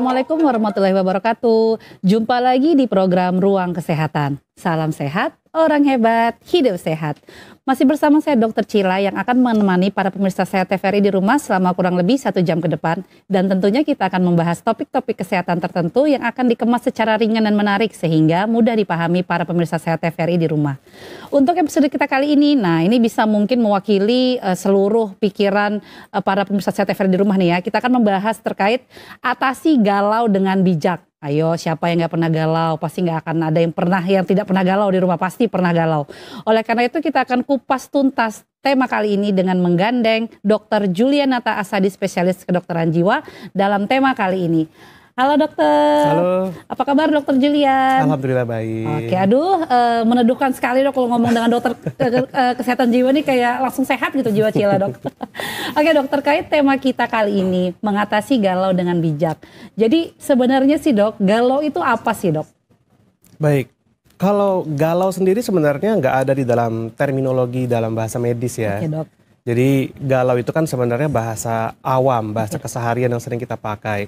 Assalamualaikum warahmatullahi wabarakatuh. Jumpa lagi di program Ruang Kesehatan. Salam sehat, orang hebat, hidup sehat. Masih bersama saya Dr. Cila yang akan menemani para pemirsa Sehat TVRI di rumah selama kurang lebih 1 jam ke depan. Dan tentunya kita akan membahas topik-topik kesehatan tertentu yang akan dikemas secara ringan dan menarik sehingga mudah dipahami para pemirsa Sehat TVRI di rumah. Untuk episode kita kali ini, nah ini bisa mungkin mewakili seluruh pikiran para pemirsa Sehat TVRI di rumah nih ya. Kita akan membahas terkait atasi galau dengan bijak. Ayo, siapa yang nggak pernah galau? Pasti nggak akan ada yang tidak pernah galau di rumah, pasti pernah galau. Oleh karena itu kita akan kupas tuntas tema kali ini dengan menggandeng Dr. Julianata Asadi, spesialis kedokteran jiwa dalam tema kali ini. Halo dokter. Halo. Apa kabar dokter Julian? Alhamdulillah baik. Oke, aduh meneduhkan sekali dok kalau ngomong dengan dokter kesehatan jiwa nih kayak langsung sehat gitu jiwa Cila dok. Oke dok, terkait tema kita kali ini mengatasi galau dengan bijak. Jadi sebenarnya sih dok, galau itu apa sih dok? Baik, kalau galau sendiri sebenarnya nggak ada di dalam terminologi dalam bahasa medis ya. Oke dok. Jadi galau itu kan sebenarnya bahasa awam, bahasa keseharian yang sering kita pakai.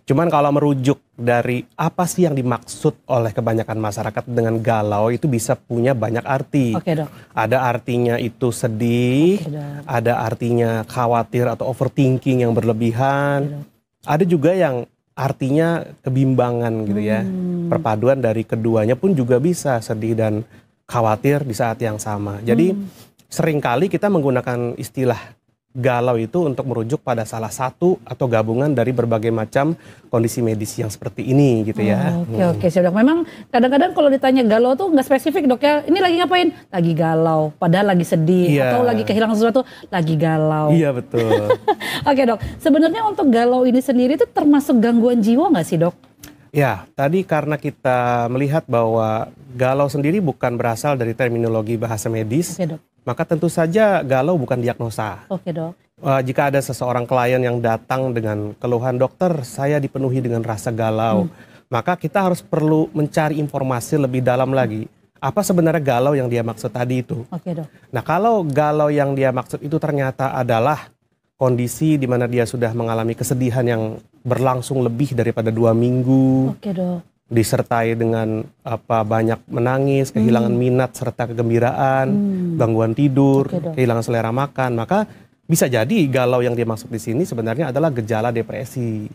Cuman kalau merujuk dari apa sih yang dimaksud oleh kebanyakan masyarakat dengan galau itu bisa punya banyak arti. Oke dok. Ada artinya itu sedih, ada artinya khawatir atau overthinking yang berlebihan. Ada juga yang artinya kebimbangan gitu ya. Perpaduan dari keduanya pun juga bisa sedih dan khawatir di saat yang sama. Jadi seringkali kita menggunakan istilah galau itu untuk merujuk pada salah satu atau gabungan dari berbagai macam kondisi medis yang seperti ini gitu ya. Oke, dok. Memang kadang-kadang kalau ditanya galau tuh nggak spesifik dok ya. Ini lagi ngapain? Lagi galau, padahal lagi sedih atau lagi kehilangan sesuatu, lagi galau. Iya betul. Oke dok, sebenarnya untuk galau ini sendiri itu termasuk gangguan jiwa nggak sih dok? Ya, tadi karena kita melihat bahwa galau sendiri bukan berasal dari terminologi bahasa medis. Oke dok. Maka tentu saja galau bukan diagnosa. Oke dok. Jika ada seseorang klien yang datang dengan keluhan dokter, saya dipenuhi dengan rasa galau, maka kita harus perlu mencari informasi lebih dalam lagi. Apa sebenarnya galau yang dia maksud tadi itu? Oke dok. Nah kalau galau yang dia maksud itu ternyata adalah kondisi di mana dia sudah mengalami kesedihan yang berlangsung lebih daripada 2 minggu. Oke dok. Disertai dengan banyak menangis, kehilangan minat serta kegembiraan, gangguan tidur, kehilangan selera makan, maka bisa jadi galau yang dia maksud di sini sebenarnya adalah gejala depresi.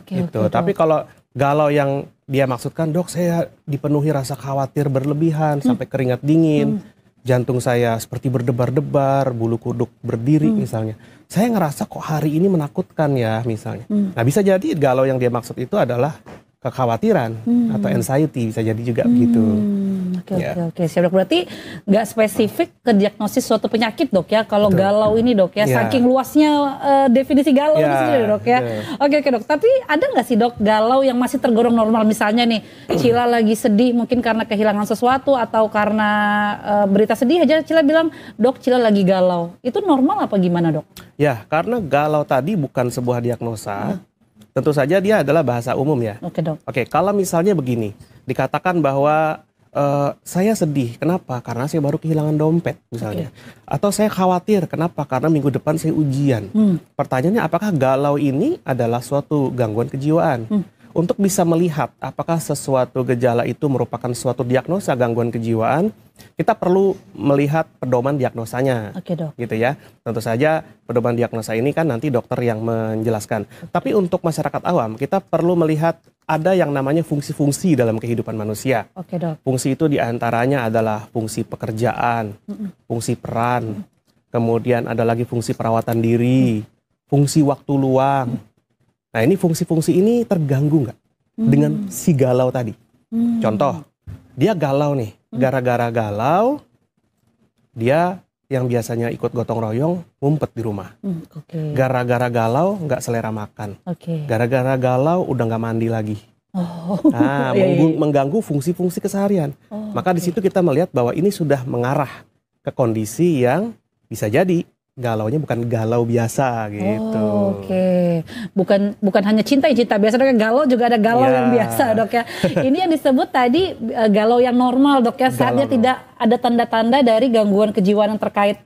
Gitu. Tapi kalau galau yang dia maksudkan, dok saya dipenuhi rasa khawatir berlebihan sampai keringat dingin, jantung saya seperti berdebar-debar, bulu kuduk berdiri misalnya. Saya ngerasa kok hari ini menakutkan ya misalnya. Nah bisa jadi galau yang dia maksud itu adalah kekhawatiran atau anxiety, bisa jadi juga begitu. Oke. Siap dok. Berarti nggak spesifik ke diagnosis suatu penyakit dok ya. Kalau galau ini dok ya, saking luasnya definisi galau di sini dok ya. Oke dok. Tapi ada nggak sih dok galau yang masih tergolong normal? Misalnya nih, Cila lagi sedih mungkin karena kehilangan sesuatu atau karena berita sedih aja Cila bilang, dok Cila lagi galau. Itu normal apa gimana dok? Ya, karena galau tadi bukan sebuah diagnosa. Tentu saja dia adalah bahasa umum ya. Oke dok. Oke, kalau misalnya begini, dikatakan bahwa saya sedih, kenapa? Karena saya baru kehilangan dompet misalnya. Atau saya khawatir, kenapa? Karena minggu depan saya ujian. Pertanyaannya apakah galau ini adalah suatu gangguan kejiwaan? Untuk bisa melihat apakah sesuatu gejala itu merupakan suatu diagnosa gangguan kejiwaan, kita perlu melihat pedoman diagnosanya. Oke dok. Gitu ya. Tentu saja pedoman diagnosa ini kan nanti dokter yang menjelaskan. Tapi untuk masyarakat awam, kita perlu melihat ada yang namanya fungsi-fungsi dalam kehidupan manusia. Oke dok. Fungsi itu diantaranya adalah fungsi pekerjaan, fungsi peran, kemudian ada lagi fungsi perawatan diri, fungsi waktu luang. Nah ini fungsi-fungsi ini terganggu nggak dengan si galau tadi? Contoh, dia galau nih, gara-gara galau, dia yang biasanya ikut gotong royong ngumpet di rumah. Gara-gara galau nggak selera makan. Gara-gara galau udah nggak mandi lagi. Mengganggu fungsi-fungsi keseharian. Maka di situ kita melihat bahwa ini sudah mengarah ke kondisi yang bisa jadi galaunya bukan galau biasa gitu. Bukan hanya cinta biasa dok ya, galau juga ada galau yang biasa dok ya. Ini yang disebut tadi galau yang normal dok ya, saat dia tidak ada tanda-tanda dari gangguan kejiwaan yang terkait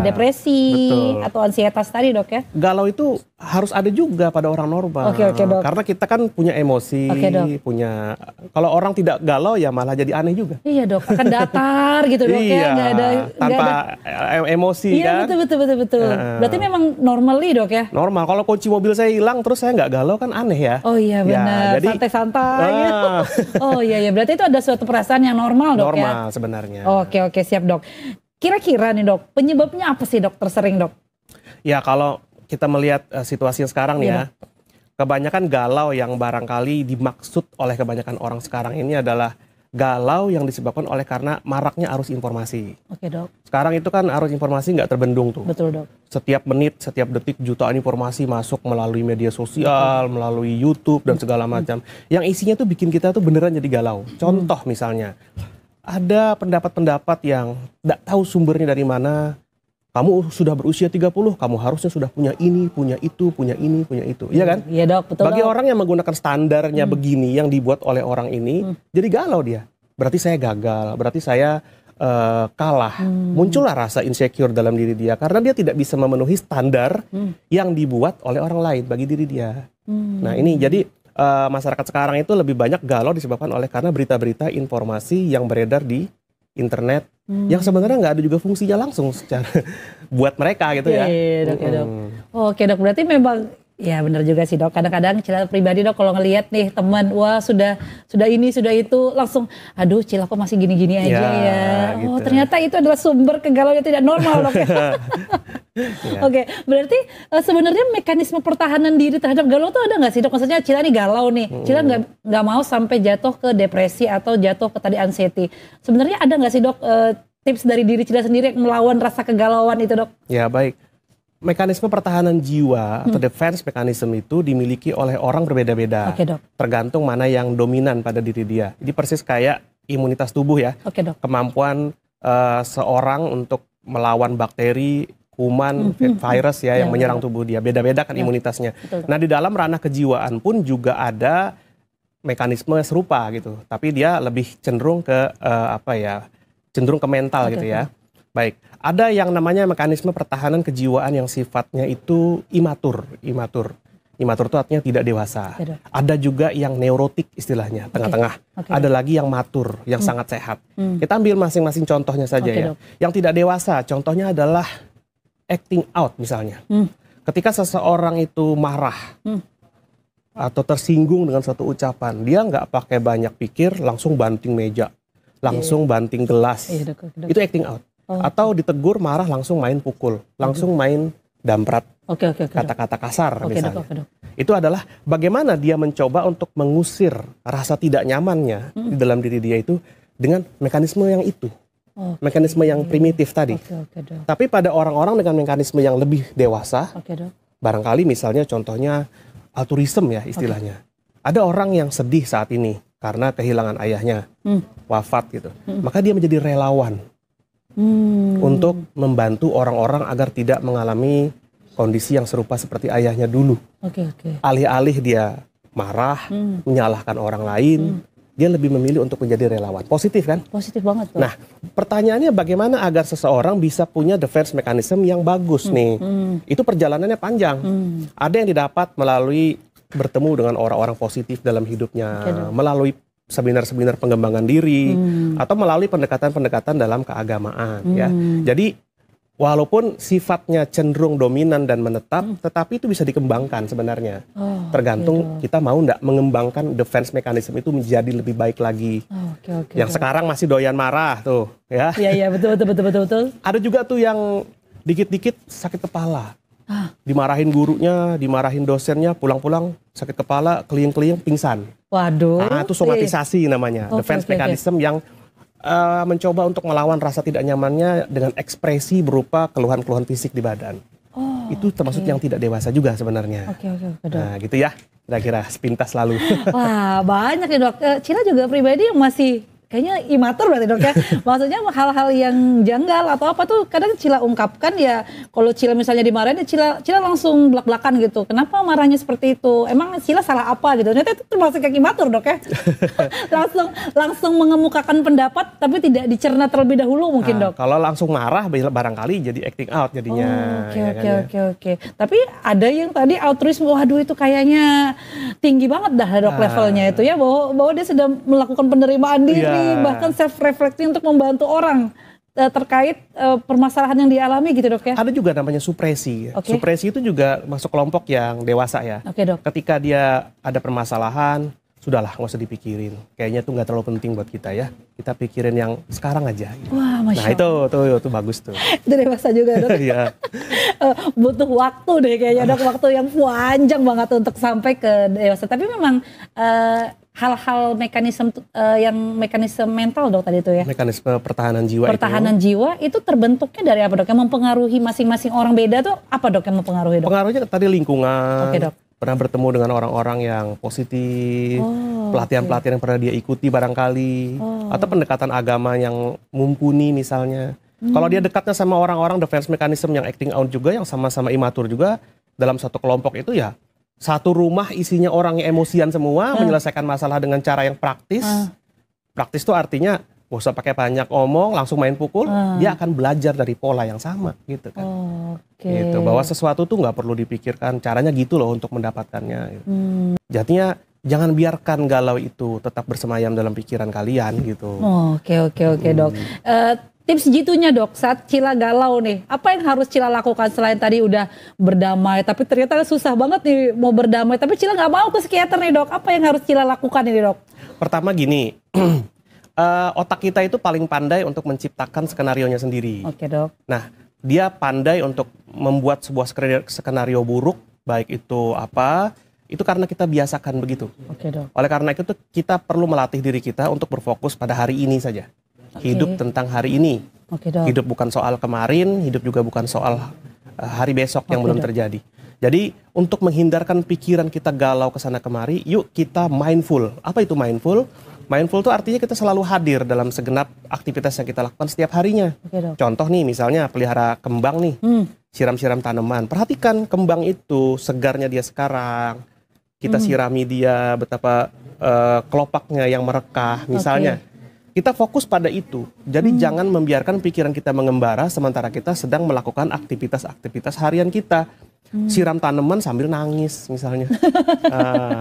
depresi betul. atau ansietas tadi dok ya? Galau itu harus ada juga pada orang normal. Oke, dok. Karena kita kan punya emosi, punya. Kalau orang tidak galau ya malah jadi aneh juga. Iya dok, akan datar gitu dok ya, tanpa emosi kan. Iya betul. Berarti memang normally dok ya? Normal. Kalau kunci mobil saya hilang terus saya nggak galau kan aneh ya. Oh iya benar. Jadi santai-santai. Oh iya berarti itu ada suatu perasaan yang normal dok ya? Normal sebenarnya. Oke siap dok. Kira-kira nih dok, penyebabnya apa sih dok tersering dok? Ya kalau kita melihat situasi yang sekarang nih ya, kebanyakan galau yang barangkali dimaksud oleh kebanyakan orang sekarang ini adalah galau yang disebabkan oleh karena maraknya arus informasi. Oke dok. Sekarang itu kan arus informasi nggak terbendung tuh. Betul dok. Setiap menit, setiap detik jutaan informasi masuk melalui media sosial, melalui YouTube dan segala macam. Yang isinya tuh bikin kita tuh beneran jadi galau. Contoh misalnya, ada pendapat-pendapat yang nggak tahu sumbernya dari mana. Kamu sudah berusia 30, kamu harusnya sudah punya ini, punya itu, punya ini, punya itu. Iya kan? Iya dok, betul. Bagi orang yang menggunakan standarnya begini yang dibuat oleh orang ini, jadi galau dia. Berarti saya gagal, berarti saya kalah. Muncullah rasa insecure dalam diri dia karena dia tidak bisa memenuhi standar yang dibuat oleh orang lain bagi diri dia. Nah ini jadi masyarakat sekarang itu lebih banyak galau disebabkan oleh karena berita-berita informasi yang beredar di internet yang sebenarnya nggak ada juga fungsinya langsung secara buat mereka gitu ya. Iya dok. Oke dok, berarti memang ya benar juga sih dok. Kadang-kadang Cila pribadi dok kalau ngelihat nih teman, wah sudah ini sudah itu langsung, aduh Cila kok masih gini-gini aja ya. Oh gitu. Ternyata itu adalah sumber kegalauan yang tidak normal dok ya. Oke, berarti sebenarnya mekanisme pertahanan diri terhadap galau tuh ada nggak sih dok? Maksudnya Cila nih galau nih, Cila nggak mau sampai jatuh ke depresi atau jatuh ke tadi anxiety. Sebenarnya ada nggak sih dok tips dari diri Cila sendiri yang melawan rasa kegalauan itu dok? Ya baik, mekanisme pertahanan jiwa atau defense mechanism itu dimiliki oleh orang berbeda-beda. Oke, dok. Tergantung mana yang dominan pada diri dia. Jadi persis kayak imunitas tubuh ya. Oke, dok. Kemampuan seorang untuk melawan bakteri, kuman, virus ya yang menyerang tubuh dia. Beda-beda kan imunitasnya. Betul. Nah di dalam ranah kejiwaan pun juga ada mekanisme serupa gitu. Tapi dia lebih cenderung ke cenderung ke mental gitu ya. Baik, ada yang namanya mekanisme pertahanan kejiwaan yang sifatnya itu imatur. Imatur itu artinya tidak dewasa. Ada juga yang neurotik istilahnya, tengah-tengah. Ada lagi yang matur, yang sangat sehat. Kita ambil masing-masing contohnya saja ya. Dok. Yang tidak dewasa, contohnya adalah acting out misalnya. Ketika seseorang itu marah atau tersinggung dengan suatu ucapan, dia nggak pakai banyak pikir, langsung banting meja, langsung banting gelas. Dok. Itu acting out. Atau ditegur marah langsung main pukul, langsung main damprat, kata-kata kasar misalnya. Dok. Itu adalah bagaimana dia mencoba untuk mengusir rasa tidak nyamannya di dalam diri dia itu dengan mekanisme yang itu. Mekanisme yang primitif tadi. Dok. Tapi pada orang-orang dengan mekanisme yang lebih dewasa, Dok. barangkali misalnya contohnya altruism ya istilahnya. Ada orang yang sedih saat ini karena kehilangan ayahnya, wafat gitu. Maka dia menjadi relawan untuk membantu orang-orang agar tidak mengalami kondisi yang serupa seperti ayahnya dulu. Alih-alih dia marah, menyalahkan orang lain, dia lebih memilih untuk menjadi relawan. Positif kan? Positif banget. Bro. Nah, pertanyaannya bagaimana agar seseorang bisa punya defense mechanism yang bagus nih? Itu perjalanannya panjang. Ada yang didapat melalui bertemu dengan orang-orang positif dalam hidupnya, melalui seminar-seminar pengembangan diri, atau melalui pendekatan-pendekatan dalam keagamaan. Ya. Jadi walaupun sifatnya cenderung dominan dan menetap, tetapi itu bisa dikembangkan sebenarnya. Tergantung kita mau nggak mengembangkan defense mechanism itu menjadi lebih baik lagi. Yang sekarang masih doyan marah tuh, ya. Iya betul. Ada juga tuh yang dikit-dikit sakit kepala. Dimarahin gurunya, dimarahin dosennya, pulang-pulang sakit kepala, keliying-keliying, pingsan. Waduh. Nah, itu somatisasi namanya, defense mechanism yang mencoba untuk melawan rasa tidak nyamannya dengan ekspresi berupa keluhan-keluhan fisik di badan. Itu termasuk yang tidak dewasa juga sebenarnya. Nah, gitu ya. Kira-kira sepintas lalu. Wah, banyak ya dok. Cila juga pribadi yang masih kayaknya imatur berarti dok ya. Maksudnya hal-hal yang janggal atau apa tuh kadang Cila ungkapkan ya. Kalau Cila misalnya dimarahin ya Cila langsung belak-belakan gitu. Kenapa marahnya seperti itu? Emang Cila salah apa gitu? Ternyata itu termasuk kayak imatur dok ya. langsung mengemukakan pendapat tapi tidak dicerna terlebih dahulu mungkin dok. Kalau langsung marah barangkali jadi acting out jadinya. Oke. Tapi ada yang tadi altruisme, waduh itu kayaknya tinggi banget dah dok levelnya itu ya, bahwa dia sudah melakukan penerimaan diri, bahkan self reflecting untuk membantu orang terkait permasalahan yang dialami gitu dok ya. Ada juga namanya supresi. Supresi itu juga masuk kelompok yang dewasa ya. Dok. Ketika dia ada permasalahan, sudahlah nggak usah dipikirin. Kayaknya tuh nggak terlalu penting buat kita ya. Kita pikirin yang sekarang aja. Gitu. Wah, Masya Allah. Nah itu bagus tuh. Itu dewasa juga dok. Iya. Butuh waktu deh kayaknya dok, waktu yang panjang banget untuk sampai ke dewasa. Tapi memang hal-hal mekanisme mental dok tadi itu ya. Mekanisme pertahanan jiwa. Pertahanan jiwa itu terbentuknya dari apa dok? Yang mempengaruhi masing-masing orang beda tuh apa dok yang mempengaruhi dok? Pengaruhnya tadi lingkungan. Oke dok. Pernah bertemu dengan orang-orang yang positif, pelatihan-pelatihan yang pernah dia ikuti barangkali, atau pendekatan agama yang mumpuni misalnya. Kalau dia dekatnya sama orang-orang defense mechanism yang acting out juga, yang sama-sama imatur juga, dalam satu kelompok itu ya, satu rumah isinya orang yang emosian semua, menyelesaikan masalah dengan cara yang praktis. Praktis itu artinya gak usah pakai banyak omong, langsung main pukul, dia akan belajar dari pola yang sama gitu kan. Gitu, bahwa sesuatu tuh nggak perlu dipikirkan, caranya gitu loh untuk mendapatkannya. Gitu. Jadinya jangan biarkan galau itu tetap bersemayam dalam pikiran kalian gitu. Oke dok. Tips jitunya dok, saat Cila galau nih, apa yang harus Cila lakukan selain tadi udah berdamai, tapi ternyata susah banget nih mau berdamai, tapi Cila nggak mau ke psikiater nih dok, apa yang harus Cila lakukan ini dok? Pertama gini, otak kita itu paling pandai untuk menciptakan skenarionya sendiri. Oke dok. Nah, dia pandai untuk membuat sebuah skenario buruk, baik itu apa, itu karena kita biasakan begitu. Oke dok. Oleh karena itu kita perlu melatih diri kita untuk berfokus pada hari ini saja. Hidup tentang hari ini. Oke dok. Hidup bukan soal kemarin, hidup juga bukan soal hari besok yang belum terjadi. Jadi untuk menghindarkan pikiran kita galau kesana kemari, yuk kita mindful. Apa itu mindful? Mindful itu artinya kita selalu hadir dalam segenap aktivitas yang kita lakukan setiap harinya. Contoh nih misalnya pelihara kembang nih, siram-siram tanaman. Perhatikan kembang itu, segarnya dia sekarang. Kita sirami dia, betapa kelopaknya yang merekah misalnya. Kita fokus pada itu. Jadi jangan membiarkan pikiran kita mengembara sementara kita sedang melakukan aktivitas-aktivitas harian kita. Siram tanaman sambil nangis misalnya.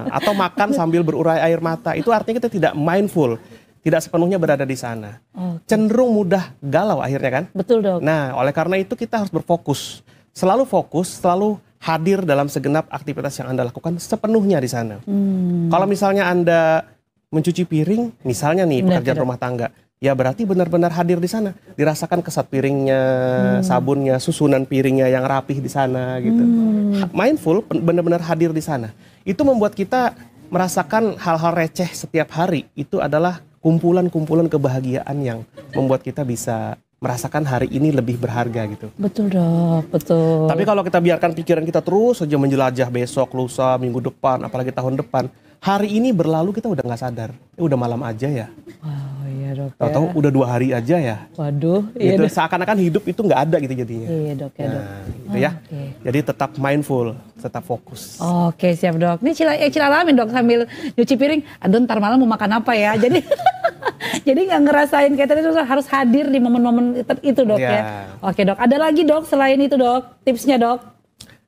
Atau makan sambil berurai air mata. Itu artinya kita tidak mindful. Tidak sepenuhnya berada di sana. Cenderung mudah galau akhirnya kan? Betul dok. Nah oleh karena itu kita harus berfokus. Selalu fokus, selalu hadir dalam segenap aktivitas yang Anda lakukan sepenuhnya di sana. Kalau misalnya Anda mencuci piring, misalnya nih pekerjaan rumah tangga, ya berarti benar-benar hadir di sana. Dirasakan kesat piringnya, sabunnya, susunan piringnya yang rapih di sana gitu. Mindful, benar-benar hadir di sana. Itu membuat kita merasakan hal-hal receh setiap hari. Itu adalah kumpulan-kumpulan kebahagiaan yang membuat kita bisa merasakan hari ini lebih berharga gitu. Betul dok, betul. Tapi kalau kita biarkan pikiran kita terus saja menjelajah besok, lusa, minggu depan, apalagi tahun depan, hari ini berlalu kita udah nggak sadar, udah malam aja ya. Wow, iya dok. Tahu-tahu udah 2 hari aja ya. Waduh, iya gitu, seakan-akan hidup itu nggak ada gitu jadinya. Iya dok, ya dok. Gitu ya. Jadi tetap mindful, tetap fokus. Oke, siap dok. Ini Cila alamin dok sambil nyuci piring. Aduh, ntar malam mau makan apa ya? Jadi jadi nggak ngerasain kayak tadi harus hadir di momen-momen itu dok ya. Oke dok. Ada lagi dok selain itu dok, tipsnya dok?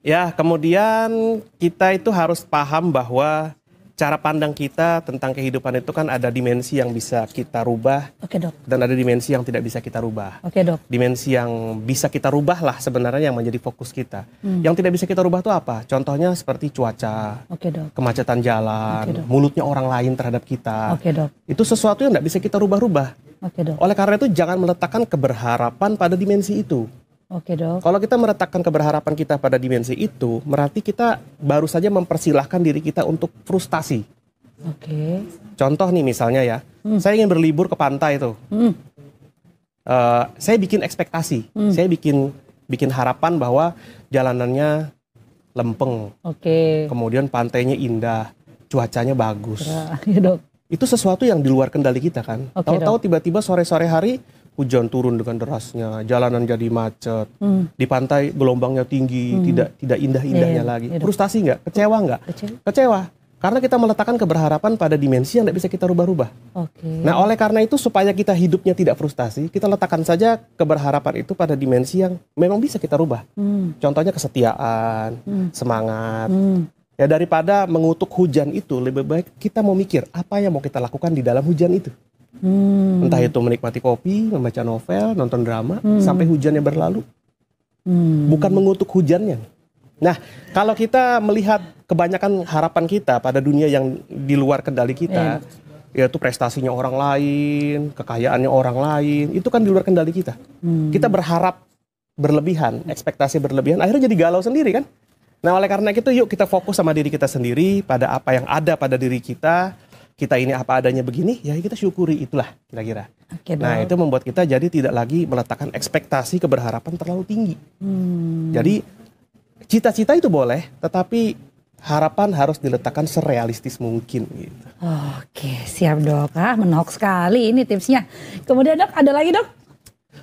Ya, kemudian kita itu harus paham bahwa cara pandang kita tentang kehidupan itu kan ada dimensi yang bisa kita rubah. Oke dok. Dan ada dimensi yang tidak bisa kita rubah. Oke dok. Dimensi yang bisa kita rubah lah sebenarnya yang menjadi fokus kita. Yang tidak bisa kita rubah itu apa? Contohnya seperti cuaca, oke dok, kemacetan jalan, mulutnya orang lain terhadap kita. Oke dok. Itu sesuatu yang tidak bisa kita rubah-rubah. Oke dok. Oleh karena itu jangan meletakkan keberharapan pada dimensi itu. Oke dok. Kalau kita meletakkan keberharapan kita pada dimensi itu, berarti kita baru saja mempersilahkan diri kita untuk frustasi. Oke. Contoh nih misalnya ya, saya ingin berlibur ke pantai tuh. Saya bikin ekspektasi, saya bikin harapan bahwa jalanannya lempeng. Oke. Kemudian pantainya indah, cuacanya bagus. Ya dok. itu sesuatu yang di luar kendali kita kan. Oke, Tahu-tahu Dok. tiba-tiba sore-sore hari hujan turun dengan derasnya, jalanan jadi macet, di pantai gelombangnya tinggi, tidak indah-indahnya Iya, lagi. iya, Dok. Frustasi nggak? Kecewa nggak? Kecewa. Karena kita meletakkan keberharapan pada dimensi yang tidak bisa kita rubah-rubah. Oke. Nah, oleh karena itu supaya kita hidupnya tidak frustasi, kita letakkan saja keberharapan itu pada dimensi yang memang bisa kita rubah. Contohnya kesetiaan, semangat. Ya, daripada mengutuk hujan itu, lebih baik kita mau mikir apa yang mau kita lakukan di dalam hujan itu. Entah itu menikmati kopi, membaca novel, nonton drama, sampai hujannya berlalu. Bukan mengutuk hujannya. Nah, kalau kita melihat kebanyakan harapan kita pada dunia yang di luar kendali kita, yaitu prestasinya orang lain, kekayaannya orang lain, itu kan di luar kendali kita. Kita berharap berlebihan, ekspektasi berlebihan, akhirnya jadi galau sendiri kan. Nah, oleh karena itu yuk kita fokus sama diri kita sendiri, pada apa yang ada pada diri kita. Kita ini apa adanya begini, ya kita syukuri, itulah kira-kira. Oke, Nah, Dok. itu membuat kita jadi tidak lagi meletakkan ekspektasi keberharapan terlalu tinggi. Jadi cita-cita itu boleh, tetapi harapan harus diletakkan serealistis mungkin gitu. Oke, siap Dok. Menok sekali ini tipsnya. Kemudian Dok, ada lagi Dok?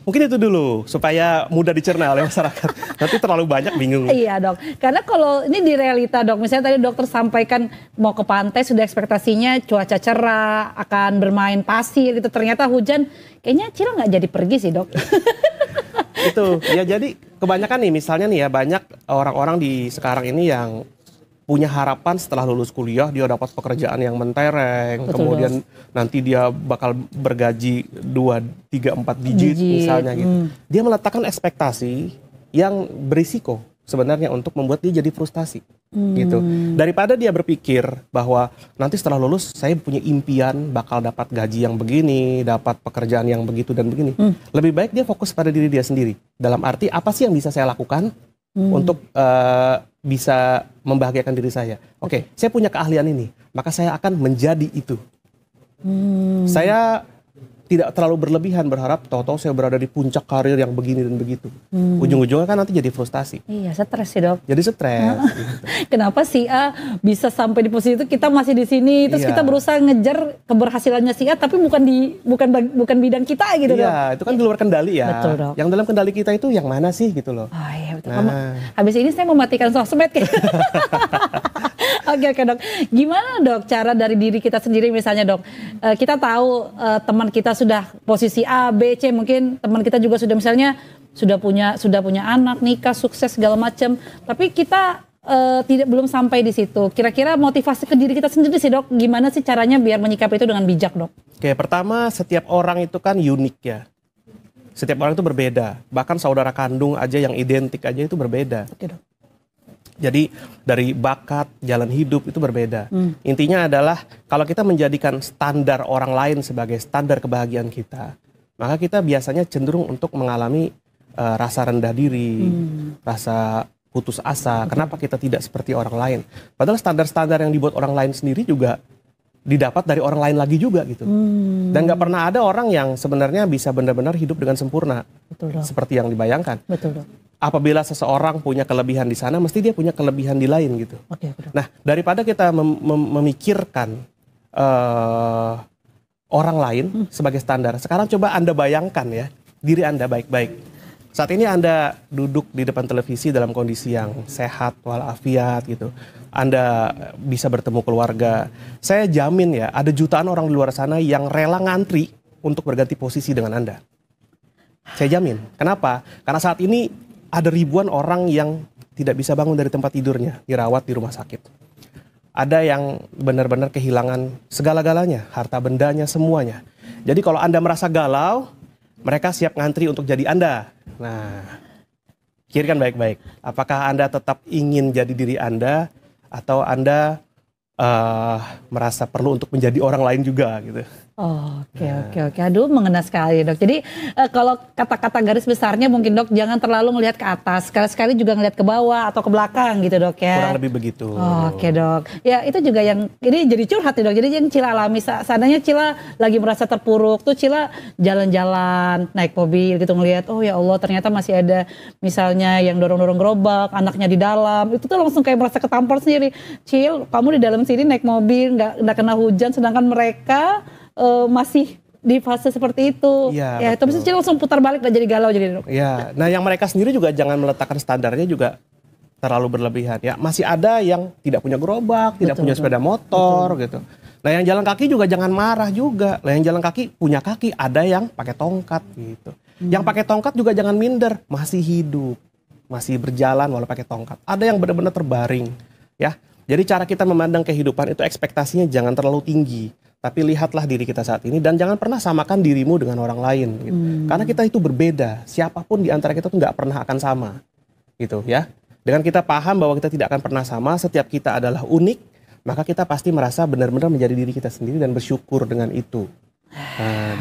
Mungkin itu dulu supaya mudah dicerna oleh masyarakat. Nanti terlalu banyak bingung. Iya Dok, karena kalau ini di realita Dok, misalnya tadi dokter sampaikan mau ke pantai sudah ekspektasinya cuaca cerah, akan bermain pasir gitu, ternyata hujan, kayaknya Cila nggak jadi pergi sih Dok. Itu ya, jadi kebanyakan nih misalnya nih ya, banyak orang-orang di sekarang ini yang punya harapan setelah lulus kuliah dia dapat pekerjaan yang mentereng. Betul, Kemudian nanti dia bakal bergaji 2, 3, 4 digit misalnya gitu. Dia meletakkan ekspektasi yang berisiko sebenarnya untuk membuat dia jadi frustasi gitu. Daripada dia berpikir bahwa nanti setelah lulus saya punya impian bakal dapat gaji yang begini, dapat pekerjaan yang begitu dan begini. Lebih baik dia fokus pada diri dia sendiri. Dalam arti apa sih yang bisa saya lakukan untuk bisa membahagiakan diri saya. Oke, saya punya keahlian ini, maka saya akan menjadi itu. Saya tidak terlalu berlebihan berharap tahu-tahu saya berada di puncak karir yang begini dan begitu. Ujung-ujungnya kan nanti jadi frustasi. Iya, stres sih Dok. Jadi stres. Gitu. Kenapa si A bisa sampai di posisi itu, kita masih di sini, terus Iya. kita berusaha ngejar keberhasilannya si A, tapi bukan bidang kita gitu Dok. Iya, itu kan di luar kendali ya. Betul, Dok. Yang dalam kendali kita itu yang mana sih gitu loh. Oh iya betul. Nah. Habis ini saya mematikan sosmed kayak. Oke Dok. Gimana Dok cara dari diri kita sendiri misalnya Dok? Kita tahu teman kita sudah posisi A, B, C, mungkin teman kita juga sudah misalnya sudah punya anak, nikah, sukses segala macam. Tapi kita belum sampai di situ. Kira-kira motivasi ke diri kita sendiri sih Dok, gimana sih caranya biar menyikapi itu dengan bijak Dok? Oke, pertama setiap orang itu kan unik ya. Setiap orang itu berbeda. Bahkan saudara kandung aja yang identik aja itu berbeda. Oke Dok. Jadi dari bakat, jalan hidup itu berbeda. Intinya adalah kalau kita menjadikan standar orang lain sebagai standar kebahagiaan kita, maka kita biasanya cenderung untuk mengalami rasa rendah diri, rasa putus asa. Kenapa kita tidak seperti orang lain? Padahal standar-standar yang dibuat orang lain sendiri juga didapat dari orang lain lagi juga gitu. Dan nggak pernah ada orang yang sebenarnya bisa benar-benar hidup dengan sempurna. Betul Dok. Seperti yang dibayangkan. Betul Dok. Apabila seseorang punya kelebihan di sana, mesti dia punya kelebihan di lain gitu. Oke Dok. Nah, daripada kita memikirkan orang lain sebagai standar, sekarang coba Anda bayangkan ya, diri Anda baik-baik. Saat ini Anda duduk di depan televisi dalam kondisi yang sehat, walafiat gitu. Anda bisa bertemu keluarga. Saya jamin ya, ada jutaan orang di luar sana yang rela ngantri untuk berganti posisi dengan Anda. Saya jamin. Kenapa? Karena saat ini ada ribuan orang yang tidak bisa bangun dari tempat tidurnya, dirawat di rumah sakit. Ada yang benar-benar kehilangan segala-galanya, harta bendanya, semuanya. Jadi kalau Anda merasa galau, mereka siap ngantri untuk jadi Anda. Nah, pikirkan baik-baik. Apakah Anda tetap ingin jadi diri Anda, atau Anda merasa perlu untuk menjadi orang lain juga gitu. Oke. Aduh, mengena sekali Dok. Jadi kalau kata-kata garis besarnya mungkin Dok jangan terlalu ngelihat ke atas, sekali-sekali juga ngelihat ke bawah atau ke belakang gitu Dok ya. Kurang lebih begitu. Oke Dok. Ya itu juga yang ini jadi curhat ya Dok. Jadi yang Cila alami seandainya Cila lagi merasa terpuruk tuh Cila jalan-jalan naik mobil gitu ngelihat, oh ya Allah ternyata masih ada misalnya yang dorong-dorong gerobak, anaknya di dalam, itu tuh langsung kayak merasa ketampar sendiri. Cil, kamu di dalam sini naik mobil, nggak kena hujan, sedangkan mereka masih di fase seperti itu. Ya, tapi sih langsung putar balik dan jadi galau jadi dok. Ya, nah yang mereka sendiri juga jangan meletakkan standarnya juga terlalu berlebihan. Ya, masih ada yang tidak punya gerobak, tidak punya sepeda motor gitu. Nah yang jalan kaki juga jangan marah juga. Nah yang jalan kaki punya kaki, ada yang pakai tongkat gitu. Yang pakai tongkat juga jangan minder, masih hidup, masih berjalan walau pakai tongkat. Ada yang benar-benar terbaring, ya. Jadi cara kita memandang kehidupan itu ekspektasinya jangan terlalu tinggi. Tapi lihatlah diri kita saat ini dan jangan pernah samakan dirimu dengan orang lain. Gitu. Karena kita itu berbeda. Siapapun di antara kita tuh nggak pernah akan sama, gitu ya. Dengan kita paham bahwa kita tidak akan pernah sama, setiap kita adalah unik, maka kita pasti merasa benar-benar menjadi diri kita sendiri dan bersyukur dengan itu.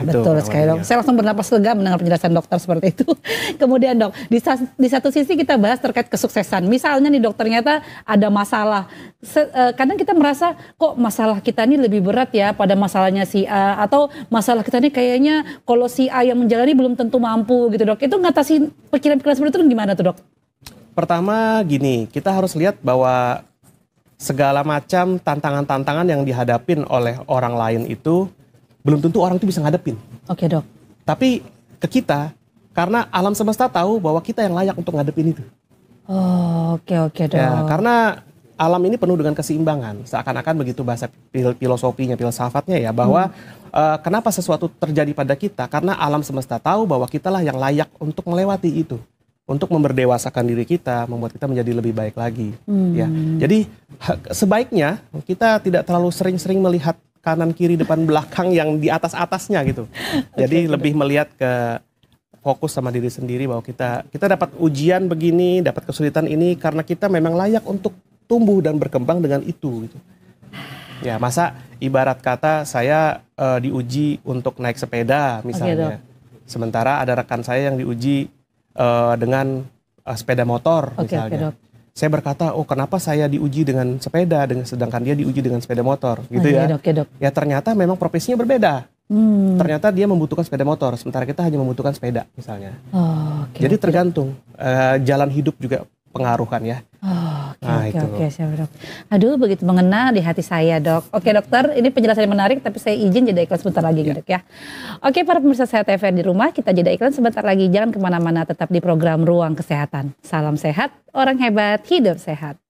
Gitu, betul sekali dok. Saya langsung bernapas lega mendengar penjelasan dokter seperti itu. Kemudian dok, di satu sisi kita bahas terkait kesuksesan. Misalnya nih dok, ternyata ada masalah. Kadang kita merasa kok masalah kita ini lebih berat ya pada masalahnya si A, atau masalah kita ini kayaknya kalau si A yang menjalani belum tentu mampu gitu dok. Itu ngatasin pikiran-pikiran seperti itu gimana tuh dok? Pertama gini, kita harus lihat bahwa segala macam tantangan-tantangan yang dihadapin oleh orang lain itu belum tentu orang itu bisa ngadepin. Oke dok. Tapi ke kita, karena alam semesta tahu bahwa kita yang layak untuk ngadepin itu. Oh, oke dok. Ya, karena alam ini penuh dengan keseimbangan. Seakan-akan begitu bahasa filosofinya, filsafatnya ya, bahwa kenapa sesuatu terjadi pada kita? Karena alam semesta tahu bahwa kitalah yang layak untuk melewati itu. Untuk memberdewasakan diri kita, membuat kita menjadi lebih baik lagi. Ya, jadi sebaiknya kita tidak terlalu sering-sering melihat kanan kiri depan belakang yang di atasnya gitu. Jadi lebih melihat ke fokus sama diri sendiri bahwa kita dapat ujian begini, dapat kesulitan ini karena kita memang layak untuk tumbuh dan berkembang dengan itu gitu. Ya, masa ibarat kata saya diuji untuk naik sepeda misalnya. Sementara ada rekan saya yang diuji dengan sepeda motor misalnya. Saya berkata, oh kenapa saya diuji dengan sepeda, sedangkan dia diuji dengan sepeda motor, gitu ya. Dok. Ya ternyata memang profesinya berbeda. Ternyata dia membutuhkan sepeda motor, sementara kita hanya membutuhkan sepeda, misalnya. Jadi tergantung, jalan hidup juga pengaruh kan ya. Oke, siap dok. Aduh, begitu mengena di hati saya dok. Oke dokter, ini penjelasan yang menarik, tapi saya izin jeda iklan sebentar lagi dok ya. Oke para pemirsa Sehat TVRI di rumah, kita jeda iklan sebentar lagi. Jangan kemana-mana, tetap di program Ruang Kesehatan. Salam sehat, orang hebat, hidup sehat.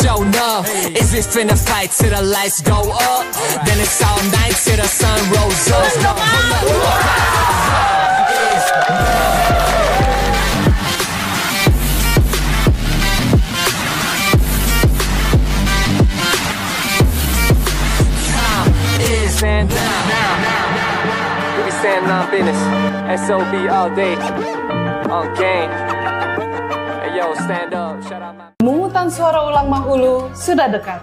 Show enough, is it finna fight till the lights go up? Then it's all night till the sun rose up. Stand down. We be standing on business. SOB all day. On game. Hey yo, stand up. Shut up. Pemungutan suara ulang Mahulu sudah dekat.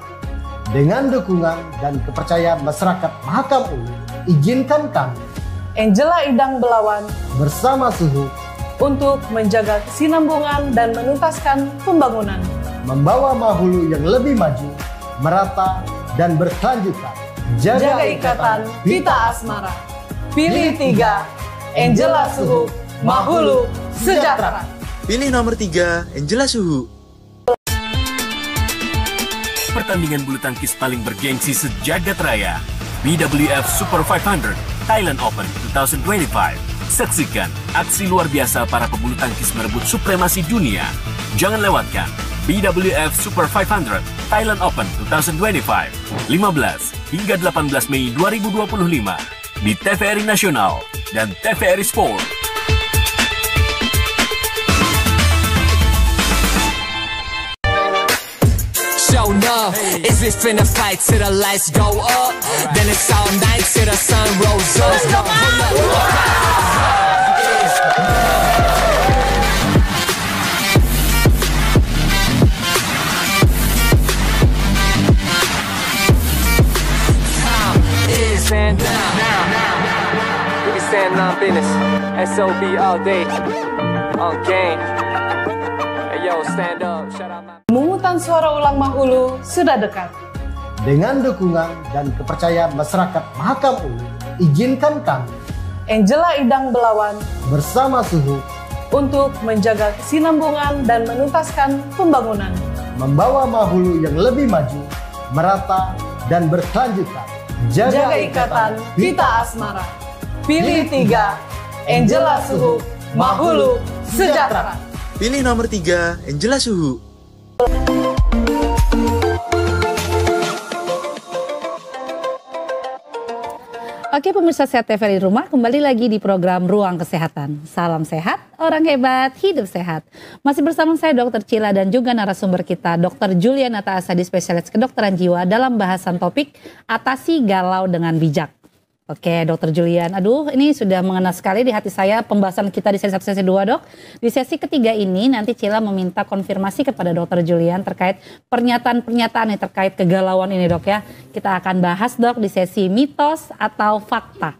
Dengan dukungan dan kepercayaan masyarakat Mahakam Ulu, izinkan kami, Angela Idang Belawan, bersama Suhu, untuk menjaga kesinambungan dan menuntaskan pembangunan. membawa Mahulu yang lebih maju, merata, dan berkelanjutan. Jaga ikatan kita asmara. Pilih 3, Angela Suhu, Mahulu sejahtera. Pilih nomor 3, Angela Suhu. Pertandingan bulu tangkis paling bergengsi sejagat raya, BWF Super 500 Thailand Open 2025. Saksikan aksi luar biasa para pebulu tangkis merebut supremasi dunia. Jangan lewatkan BWF Super 500 Thailand Open 2025 15 hingga 18 Mei 2025 di TVRI Nasional dan TVRI Sport. Show enough, is it finna fight till the lights go up? Then it's all night till the sun rose up. Stand down. We be standing on business. SOB all day. On game. Hey yo, stand up. Shut up. Pemungutan suara ulang Mahulu sudah dekat. Dengan dukungan dan kepercayaan masyarakat Mahakam Ulu, izinkan kami, Angela Idang Belawan, bersama Suhu, untuk menjaga kesinambungan dan menuntaskan pembangunan. Membawa Mahulu yang lebih maju, merata, dan berkelanjutan. Jaga ikatan kita asmara. Pilih 3, Angela Suhu, Mahulu sejahtera. Pilih nomor 3, Angela Suhu. Oke pemirsa Sehat TVRI di rumah, kembali lagi di program Ruang Kesehatan. Salam sehat, orang hebat, hidup sehat. Masih bersama saya Dr. Cila dan juga narasumber kita Dr. Julian Nata Asadi, spesialis kedokteran jiwa dalam bahasan topik atasi galau dengan bijak. Oke Dr. Julian, aduh ini sudah mengena sekali di hati saya pembahasan kita di sesi 1, sesi 2 dok. Di sesi ketiga ini nanti Cila meminta konfirmasi kepada Dr. Julian terkait pernyataan-pernyataan yang terkait kegalauan ini dok ya. Kita akan bahas dok di sesi mitos atau fakta.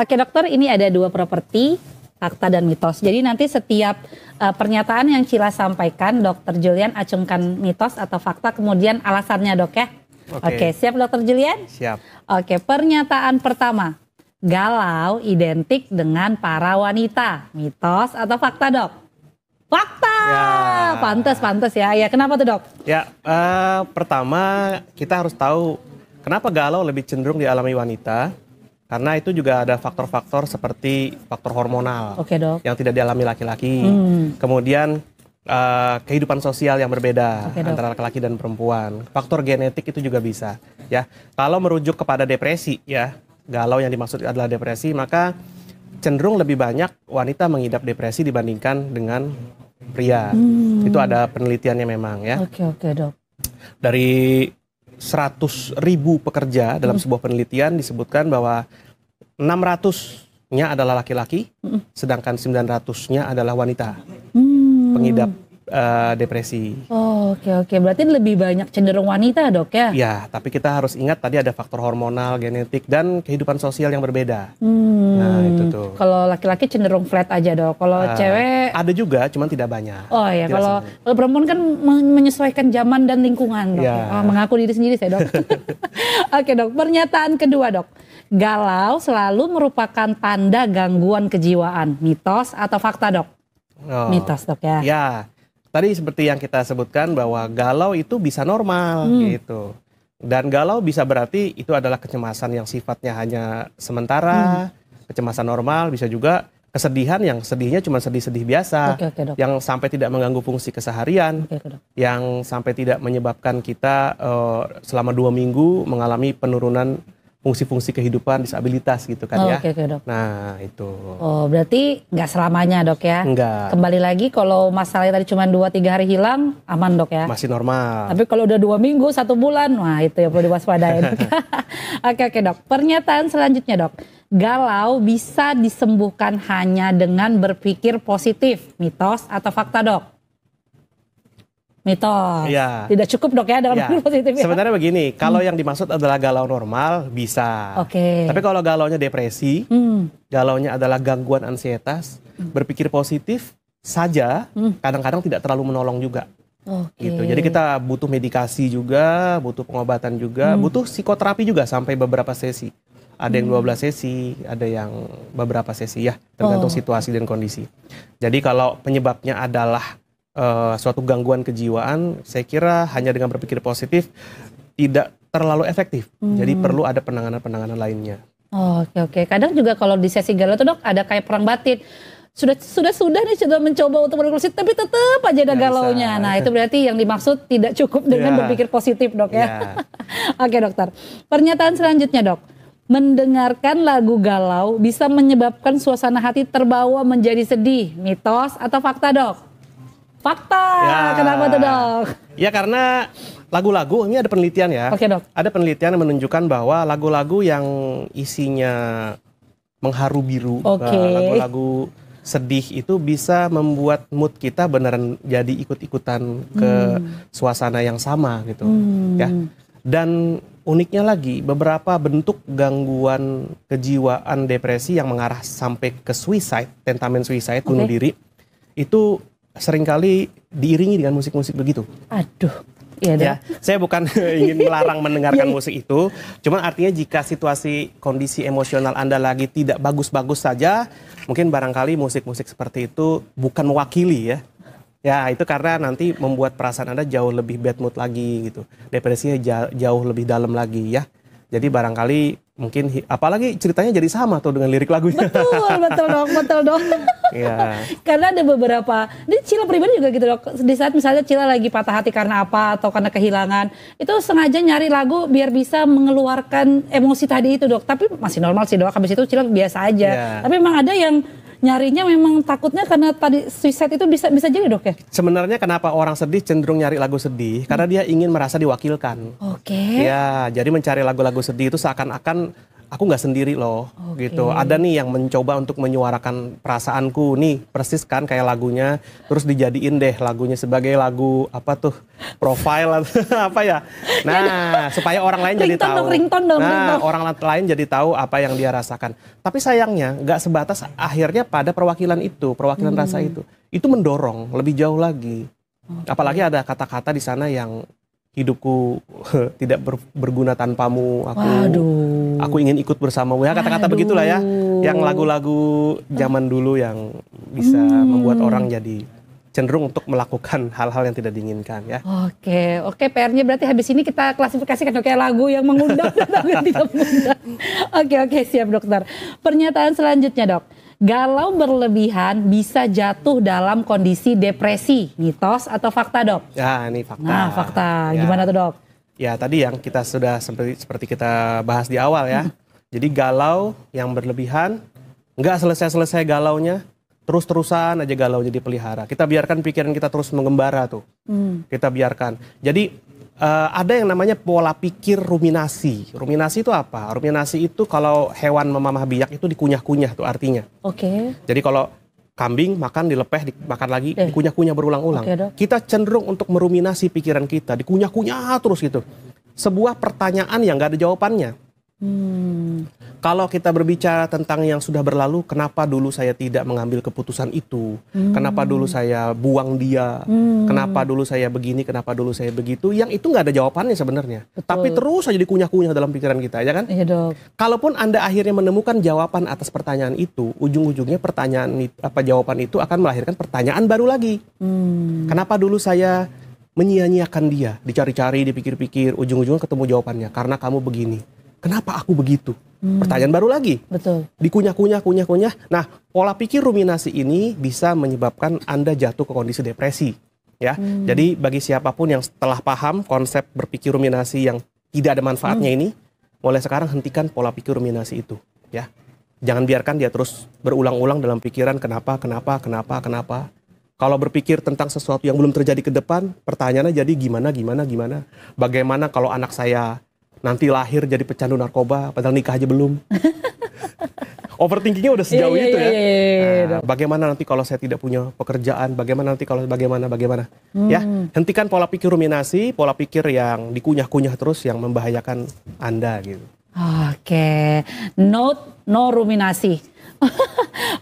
Oke dokter, ini ada 2 properti, fakta dan mitos. Jadi nanti setiap pernyataan yang Cila sampaikan, Dr. Julian acungkan mitos atau fakta, kemudian alasannya dok ya. Oke, siap Dr. Julian? Siap. Oke, pernyataan pertama. Galau identik dengan para wanita. Mitos atau fakta dok? Fakta! Ya. Pantes ya. Ya kenapa tuh dok? Ya, pertama kita harus tahu kenapa galau lebih cenderung dialami wanita. Karena itu juga ada faktor-faktor seperti faktor hormonal yang tidak dialami laki-laki. Kemudian kehidupan sosial yang berbeda antara laki-laki dan perempuan. Faktor genetik itu juga bisa. Ya, kalau merujuk kepada depresi, ya galau yang dimaksud adalah depresi, maka cenderung lebih banyak wanita mengidap depresi dibandingkan dengan pria. Itu ada penelitiannya memang ya. Oke dok. Dari 100.000 pekerja dalam sebuah penelitian disebutkan bahwa 600-nya adalah laki-laki, sedangkan 900-nya adalah wanita pengidap depresi. Oke. Berarti lebih banyak cenderung wanita dok ya? Ya, tapi kita harus ingat tadi ada faktor hormonal, genetik, dan kehidupan sosial yang berbeda. Nah itu tuh. Kalau laki-laki cenderung flat aja dok. Kalau cewek ada juga, cuman tidak banyak. Oh ya, kalau perempuan kan menyesuaikan zaman dan lingkungan dok. Ya. Mengaku diri sendiri saya dok. Oke dok, pernyataan kedua dok. Galau selalu merupakan tanda gangguan kejiwaan. Mitos atau fakta dok? Mitos dok ya. Ya, tadi seperti yang kita sebutkan bahwa galau itu bisa normal gitu. Dan galau bisa berarti itu adalah kecemasan yang sifatnya hanya sementara. Kecemasan normal, bisa juga kesedihan yang sedihnya cuma sedih-sedih biasa. Dok. Yang sampai tidak mengganggu fungsi keseharian. Dok. Yang sampai tidak menyebabkan kita selama 2 minggu mengalami penurunan fungsi-fungsi kehidupan, disabilitas gitu kan ya. Dok. Nah itu. Oh berarti nggak selamanya dok ya? Enggak. Kembali lagi kalau masalahnya tadi cuma 2-3 hari hilang, aman dok ya? Masih normal. Tapi kalau udah 2 minggu, 1 bulan, wah itu ya perlu diwaspadai dok. Oke dok, pernyataan selanjutnya dok. Galau bisa disembuhkan hanya dengan berpikir positif. Mitos atau fakta dok? Mitos. Ya. Tidak cukup dok ya dengan berpikir positif ya? Sebenarnya begini, kalau yang dimaksud adalah galau normal bisa. Tapi kalau galaunya depresi, galaunya adalah gangguan ansietas, berpikir positif saja, kadang-kadang tidak terlalu menolong juga. Gitu. Jadi kita butuh medikasi juga, butuh pengobatan juga, butuh psikoterapi juga sampai beberapa sesi. Ada yang 12 sesi, ada yang beberapa sesi ya, tergantung situasi dan kondisi. Jadi kalau penyebabnya adalah suatu gangguan kejiwaan, saya kira hanya dengan berpikir positif tidak terlalu efektif. Jadi perlu ada penanganan-penanganan lainnya. Oke. Kadang juga kalau di sesi galau tuh dok ada kayak perang batin. Sudah nih sudah mencoba untuk berpikir positif tapi tetap aja ada galaunya. Nah itu berarti yang dimaksud tidak cukup dengan berpikir positif dok ya. Oke dokter. Pernyataan selanjutnya dok. Mendengarkan lagu galau bisa menyebabkan suasana hati terbawa menjadi sedih. Mitos atau fakta dok? Fakta. Kenapa tuh dok? Ya karena lagu-lagu, ini ada penelitian ya. Dok. Ada penelitian yang menunjukkan bahwa lagu-lagu yang isinya mengharu biru, lagu-lagu sedih itu bisa membuat mood kita beneran jadi ikut-ikutan ke suasana yang sama gitu. Ya. Dan uniknya lagi, beberapa bentuk gangguan kejiwaan depresi yang mengarah sampai ke suicide, tentamen suicide, bunuh diri, itu seringkali diiringi dengan musik-musik begitu. Aduh. Iya, Dok. Ya, saya bukan ingin melarang mendengarkan musik itu, cuman artinya jika situasi kondisi emosional Anda lagi tidak bagus-bagus saja, mungkin barangkali musik-musik seperti itu bukan mewakili ya. Ya, itu karena nanti membuat perasaan Anda jauh lebih bad mood lagi gitu. Depresinya jauh lebih dalam lagi ya. Jadi barangkali mungkin apalagi ceritanya jadi sama tuh dengan lirik lagunya. Betul dong. Iya. Karena ada beberapa, ini Cila pribadi juga gitu dok. Di saat misalnya Cila lagi patah hati karena apa atau karena kehilangan, itu sengaja nyari lagu biar bisa mengeluarkan emosi tadi itu dok. Tapi masih normal sih dok. Habis itu Cila biasa aja. Yeah. Tapi memang ada yang nyarinya memang takutnya karena tadi suicide itu bisa jadi dok ya? Sebenarnya kenapa orang sedih cenderung nyari lagu sedih? Karena dia ingin merasa diwakilkan. Oke. Ya, jadi mencari lagu-lagu sedih itu seakan-akan aku nggak sendiri loh, gitu. Ada nih yang mencoba untuk menyuarakan perasaanku nih, persis kan kayak lagunya, terus dijadiin deh lagunya sebagai lagu apa tuh, profile apa ya. Nah, supaya orang lain jadi tahu. Ringtone dong. Orang lain jadi tahu apa yang dia rasakan. Tapi sayangnya nggak sebatas akhirnya pada perwakilan rasa itu. Itu mendorong lebih jauh lagi. Apalagi ada kata-kata di sana yang hidupku tidak berguna tanpamu, aku ingin ikut bersamamu ya, kata-kata begitulah ya, yang lagu-lagu zaman dulu yang bisa membuat orang jadi cenderung untuk melakukan hal-hal yang tidak diinginkan ya. Oke, PR-nya berarti habis ini kita klasifikasikan kayak lagu yang mengundang dan lagu yang tidak mengundang. Oke, siap dokter. Pernyataan selanjutnya dok. Galau berlebihan bisa jatuh dalam kondisi depresi, mitos atau fakta dok? Ya, ini fakta. Nah, fakta. Ya. Gimana tuh dok? Ya, tadi yang kita sudah seperti kita bahas di awal ya. Jadi galau yang berlebihan, nggak selesai-selesai galaunya, terus-terusan aja galaunya dipelihara. Kita biarkan pikiran kita terus mengembara tuh. Kita biarkan. Jadi ada yang namanya pola pikir ruminasi. Ruminasi itu apa? Ruminasi itu kalau hewan memamah biak itu dikunyah-kunyah tuh artinya. Oke. Jadi kalau kambing makan dilepeh, dimakan lagi, dikunyah-kunyah berulang-ulang. Kita cenderung untuk meruminasi pikiran kita, dikunyah-kunyah terus gitu. Sebuah pertanyaan yang gak ada jawabannya. Kalau kita berbicara tentang yang sudah berlalu, kenapa dulu saya tidak mengambil keputusan itu? Kenapa dulu saya buang dia? Kenapa dulu saya begini? Kenapa dulu saya begitu? Yang itu nggak ada jawabannya sebenarnya. Tapi terus saja dikunyah-kunyah dalam pikiran kita, ya kan? Iya dok. Kalaupun Anda akhirnya menemukan jawaban atas pertanyaan itu, ujung-ujungnya jawaban itu akan melahirkan pertanyaan baru lagi. Kenapa dulu saya menyia-nyiakan dia? Dicari-cari, dipikir-pikir, ujung-ujungnya ketemu jawabannya. Karena kamu begini. Kenapa aku begitu? Pertanyaan baru lagi. Betul. Dikunyah-kunyah. Nah, pola pikir ruminasi ini bisa menyebabkan Anda jatuh ke kondisi depresi. Ya, jadi bagi siapapun yang setelah paham konsep berpikir ruminasi yang tidak ada manfaatnya ini, mulai sekarang hentikan pola pikir ruminasi itu. Ya, jangan biarkan dia terus berulang-ulang dalam pikiran kenapa. Kalau berpikir tentang sesuatu yang belum terjadi ke depan, pertanyaannya jadi gimana. Bagaimana kalau anak saya nanti lahir jadi pecandu narkoba, padahal nikah aja belum. Overthinkingnya udah sejauh itu ya. Nah, bagaimana nanti kalau saya tidak punya pekerjaan, bagaimana nanti kalau bagaimana. Ya, hentikan pola pikir ruminasi, pola pikir yang dikunyah-kunyah terus yang membahayakan Anda gitu. Oke, no ruminasi.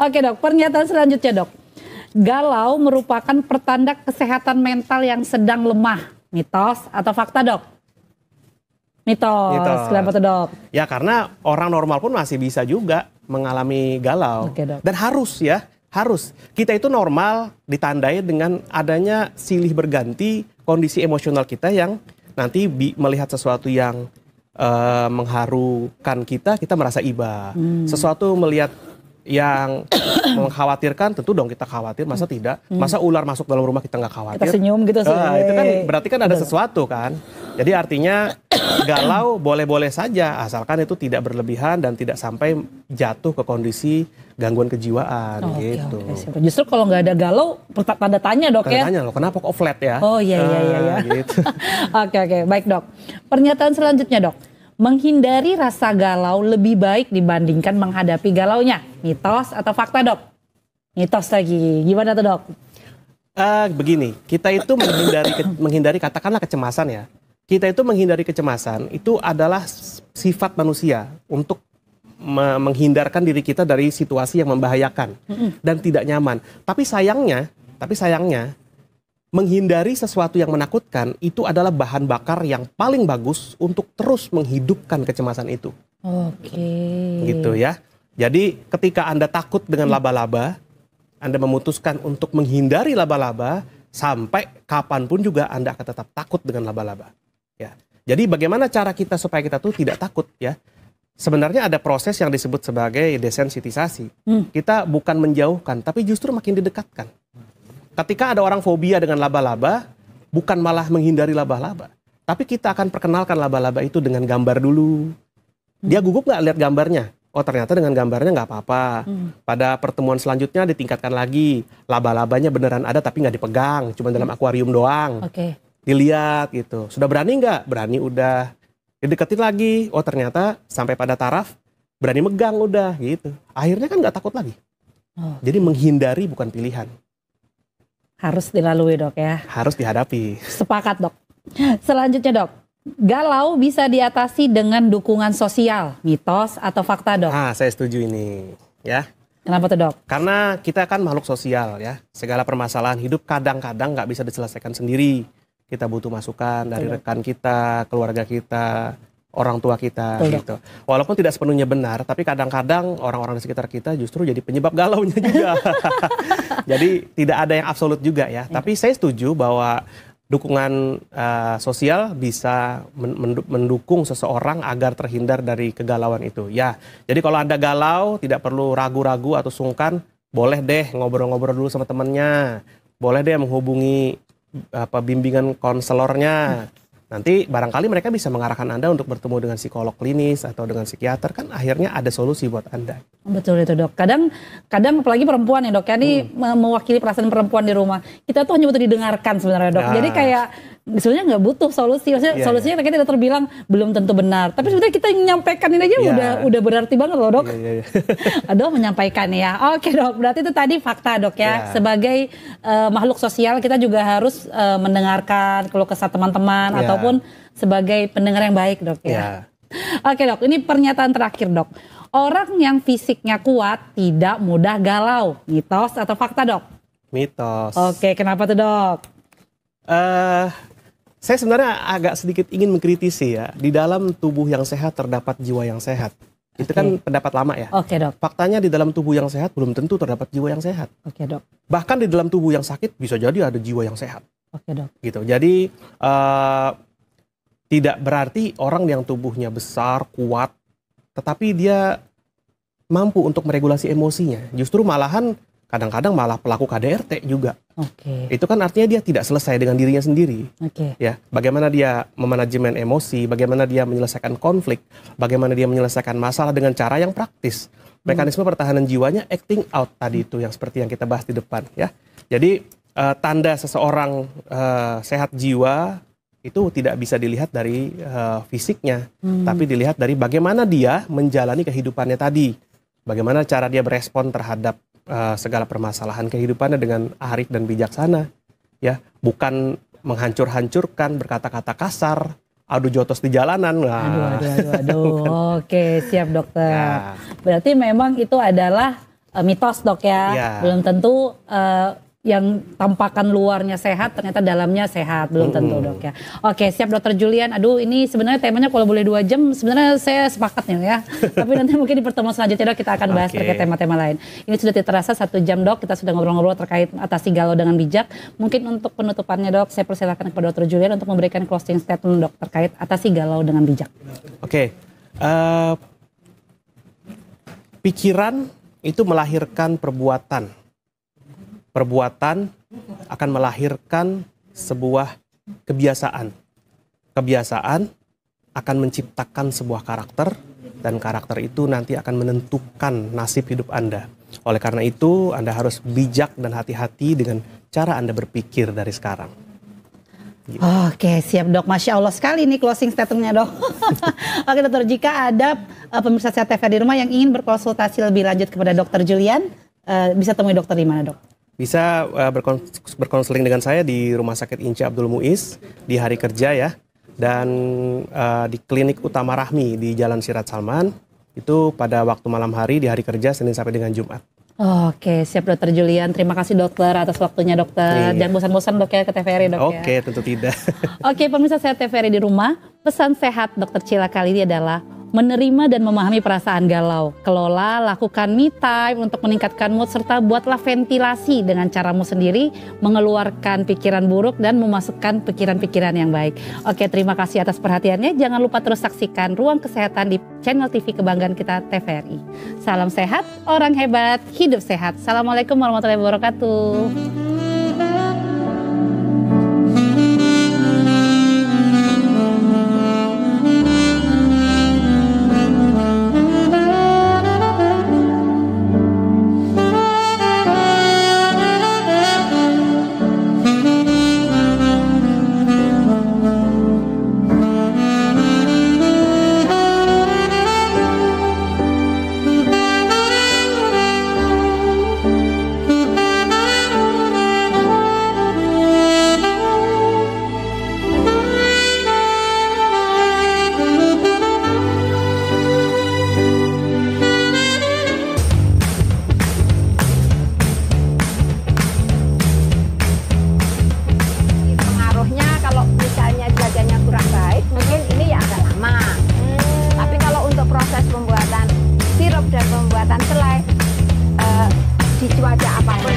Oke dok, pernyataan selanjutnya dok. Galau merupakan pertanda kesehatan mental yang sedang lemah, mitos atau fakta dok? Mitos. Kenapa tuh dok? Ya karena orang normal pun masih bisa juga mengalami galau. Oke, dok. Dan harus. Kita itu normal ditandai dengan adanya silih berganti kondisi emosional kita yang nanti melihat sesuatu yang mengharukan kita merasa iba. Sesuatu melihat yang mengkhawatirkan, tentu dong kita khawatir, masa tidak? Masa ular masuk dalam rumah kita nggak khawatir? Kita senyum gitu sih. Itu kan berarti kan ada sesuatu kan. Jadi artinya galau boleh-boleh saja, asalkan itu tidak berlebihan dan tidak sampai jatuh ke kondisi gangguan kejiwaan gitu. Oke. Justru kalau nggak ada galau, tanda tanya dok ya? Tanda tanya loh, kenapa kok flat ya? Oh iya. Gitu. Oke, baik dok. Pernyataan selanjutnya dok. Menghindari rasa galau lebih baik dibandingkan menghadapi galaunya. Mitos atau fakta dok? Mitos lagi. Gimana tuh dok? Begini, kita itu menghindari katakanlah kecemasan ya. Kita itu menghindari kecemasan itu adalah sifat manusia untuk menghindarkan diri kita dari situasi yang membahayakan dan tidak nyaman. Tapi sayangnya menghindari sesuatu yang menakutkan itu adalah bahan bakar yang paling bagus untuk terus menghidupkan kecemasan itu. Oke. Gitu ya. Jadi ketika Anda takut dengan laba-laba, Anda memutuskan untuk menghindari laba-laba, sampai kapanpun juga Anda akan tetap takut dengan laba-laba. Ya. Jadi bagaimana cara kita supaya kita tuh tidak takut ya? Sebenarnya ada proses yang disebut sebagai desensitisasi. Kita bukan menjauhkan, tapi justru makin didekatkan. Ketika ada orang fobia dengan laba-laba, bukan malah menghindari laba-laba, tapi kita akan perkenalkan laba-laba itu dengan gambar dulu. Dia gugup nggak lihat gambarnya? Oh ternyata dengan gambarnya nggak apa-apa. Pada pertemuan selanjutnya ditingkatkan lagi. Laba-labanya beneran ada tapi nggak dipegang, cuma dalam akuarium doang. Oke. Dilihat gitu. Sudah berani nggak? Berani udah. Dideketin lagi. Oh ternyata sampai pada taraf berani megang udah gitu. Akhirnya kan nggak takut lagi. Jadi menghindari bukan pilihan. Harus dilalui dok ya. Harus dihadapi. Sepakat dok. Selanjutnya dok. Galau bisa diatasi dengan dukungan sosial, mitos atau fakta dok? Saya setuju ini ya. Kenapa tuh dok? Karena kita kan makhluk sosial ya. Segala permasalahan hidup kadang-kadang nggak bisa diselesaikan sendiri. Kita butuh masukan dari rekan kita, keluarga kita, orang tua kita gitu. Walaupun tidak sepenuhnya benar, tapi kadang-kadang orang-orang di sekitar kita justru jadi penyebab galaunya juga. Jadi tidak ada yang absolut juga ya. Tapi saya setuju bahwa dukungan sosial bisa mendukung seseorang agar terhindar dari kegalauan itu. Ya, jadi kalau Anda galau tidak perlu ragu-ragu atau sungkan, boleh deh ngobrol-ngobrol dulu sama temannya, boleh deh menghubungi bimbingan konselornya. Nanti barangkali mereka bisa mengarahkan Anda untuk bertemu dengan psikolog klinis atau dengan psikiater, kan akhirnya ada solusi buat Anda. Betul itu dok. Kadang apalagi perempuan ya dok, ya ini mewakili perasaan perempuan di rumah. Kita tuh hanya butuh didengarkan sebenarnya dok. Jadi kayak sebenarnya nggak butuh solusi. Maksudnya solusinya kayak tidak terbilang belum tentu benar. Tapi sebenarnya kita menyampaikan ini aja udah berarti banget loh dok. Aduh menyampaikan ya. Oke dok, berarti itu tadi fakta dok ya. Sebagai makhluk sosial kita juga harus mendengarkan keluh kesah teman-teman ataupun sebagai pendengar yang baik dok ya. Oke dok, ini pernyataan terakhir dok. Orang yang fisiknya kuat tidak mudah galau. Mitos atau fakta dok? Mitos. Oke, kenapa tuh dok? Saya sebenarnya agak sedikit ingin mengkritisi ya. Di dalam tubuh yang sehat terdapat jiwa yang sehat. Itu kan pendapat lama ya. Oke dok. Faktanya di dalam tubuh yang sehat belum tentu terdapat jiwa yang sehat. Oke dok. Bahkan di dalam tubuh yang sakit bisa jadi ada jiwa yang sehat. Oke dok. Gitu. Jadi tidak berarti orang yang tubuhnya besar, kuat, tetapi dia mampu untuk meregulasi emosinya. Justru malahan kadang-kadang malah pelaku KDRT juga. Itu kan artinya dia tidak selesai dengan dirinya sendiri. Ya, bagaimana dia memanajemen emosi, bagaimana dia menyelesaikan konflik, bagaimana dia menyelesaikan masalah dengan cara yang praktis. Mekanisme pertahanan jiwanya acting out tadi itu yang seperti yang kita bahas di depan ya. Jadi tanda seseorang sehat jiwa itu tidak bisa dilihat dari fisiknya, tapi dilihat dari bagaimana dia menjalani kehidupannya tadi. Bagaimana cara dia berespon terhadap segala permasalahan kehidupannya dengan arif dan bijaksana, ya, bukan menghancur-hancurkan, berkata-kata kasar, adu jotos di jalanan. Aduh. Oke, siap dokter. Berarti memang itu adalah mitos dok ya. Belum tentu yang tampakan luarnya sehat ternyata dalamnya sehat, belum tentu dok ya. Oke, siap dokter Julian. Aduh, ini sebenarnya temanya kalau boleh 2 jam sebenarnya saya sepakat nih ya. Tapi nanti mungkin di pertemuan selanjutnya dok kita akan bahas terkait tema-tema lain. Ini sudah terasa 1 jam dok, kita sudah ngobrol-ngobrol terkait atasi galau dengan bijak. Mungkin untuk penutupannya dok, saya persilakan kepada dokter Julian untuk memberikan closing statement dok terkait atasi galau dengan bijak. Oke, pikiran itu melahirkan perbuatan. Perbuatan akan melahirkan sebuah kebiasaan. Kebiasaan akan menciptakan sebuah karakter, dan karakter itu nanti akan menentukan nasib hidup Anda. Oleh karena itu, Anda harus bijak dan hati-hati dengan cara Anda berpikir dari sekarang. Gitu. Oke, siap dok. Masya Allah sekali nih closing statementnya dok. Oke dokter, jika ada pemirsa Sehat TV di rumah yang ingin berkonsultasi lebih lanjut kepada dokter Julian, bisa temui dokter di mana dok? Bisa berkonseling dengan saya di Rumah Sakit Inci Abdul Muiz di hari kerja ya. Dan di Klinik Utama Rahmi di Jalan Sirat Salman. Itu pada waktu malam hari di hari kerja Senin sampai dengan Jumat. Oke, siap Dokter Julian. Terima kasih dokter atas waktunya dokter. Iya. Jangan bosan-bosan dok ya ke TVRI dok ya. Oke, tentu tidak. Oke, pemirsa Sehat TVRI di rumah, pesan sehat Dokter Cila kali ini adalah menerima dan memahami perasaan galau. Kelola, lakukan me time untuk meningkatkan mood serta buatlah ventilasi dengan caramu sendiri, mengeluarkan pikiran buruk dan memasukkan pikiran-pikiran yang baik. Oke, terima kasih atas perhatiannya. Jangan lupa terus saksikan Ruang Kesehatan di channel TV kebanggaan kita TVRI. Salam sehat, orang hebat, hidup sehat. Assalamualaikum warahmatullahi wabarakatuh. Pengaruhnya kalau misalnya jaganya kurang baik, mungkin ini ya agak lama. Tapi kalau untuk proses pembuatan sirup dan pembuatan selai di cuaca apapun.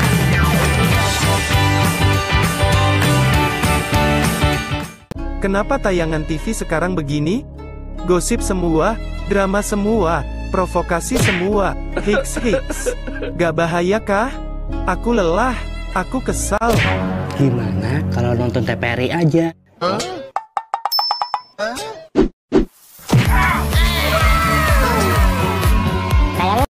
Kenapa tayangan TV sekarang begini? Gosip semua, drama semua, provokasi semua, hiks. Gak bahaya kah? Aku lelah, aku kesal. Gimana kalau nonton TVRI aja?